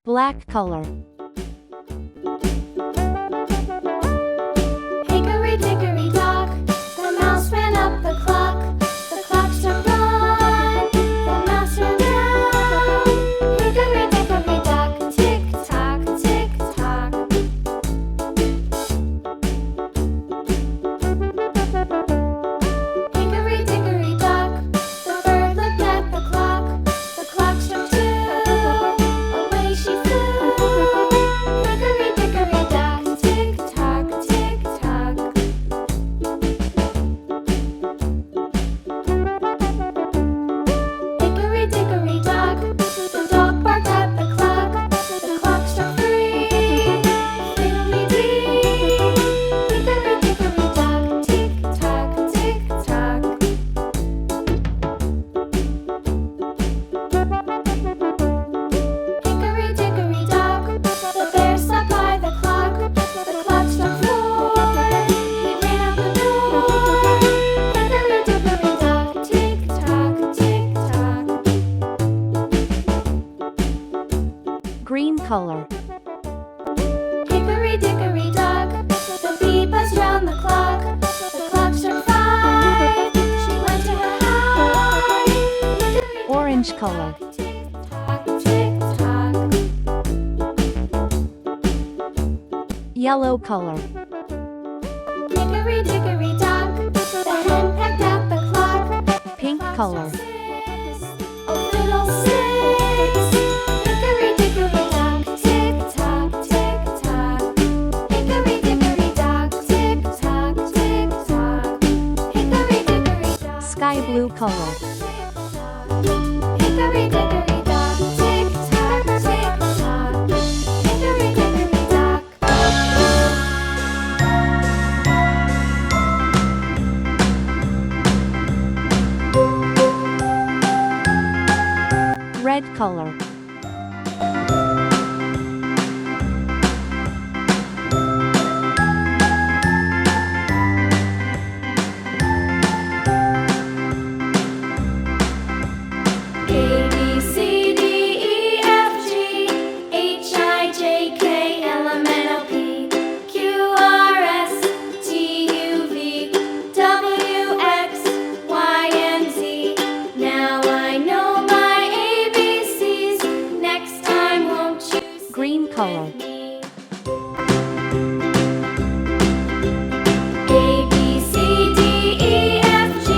Black color. Hickory dickory dock, the mouse ran up the clock. The clock struck one, the mouse ran down. Hickory dickory dock, tick tock, tick tock. Hickory dickory dock, the bird looked at the clock. The clock struck two, away she flew. Hickory dickory dock, tick tock, tick tock. Hickory dickory dock, the dog barked at the clock. The clock struck three, fiddly-dee. Hickory dickory dock, tick tock, tick tock. Hickory dickory dock, the bear sat by the clock. The clock struck four, he ran out the door. Hickory dickory dock, tick tock, tick tock. Green color. Hickory dickory dock, the bee buzzed round the clock. The clock struck five, she went to her hive. Orange color. Tick tock, tick tock. Yellow color. Hickory dickory dock, the hen pecked at the clock. Pink color. Oh, fiddlesticks. Hickory dickory dock, tick tock, tick tock. Hickory dickory dock, tick tock, tick tock. Hickory dickory dock. Sky blue color. Hickory dickory dock, tick tock, tick tock. Hickory dickory dock. Red color. A, B, C, D, E, F, G, H, I, J, K, L, M, N, O, P, Q, R, S, T, U, V, W, X, Y, and Z. Now I know my ABCs. Next time, won't you sing Green color. with me? A, B, C, D, E, F, G,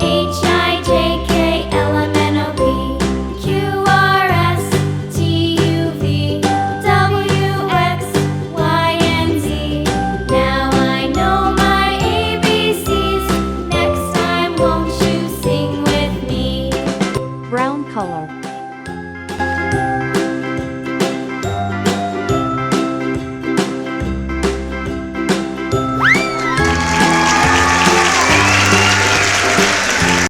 H, I, J, K, L, M, N, O, P, Q, R, S, T, U, V, W, X, Y, and Z. Now I know my ABCs. Next time, won't you sing with me? Brown color.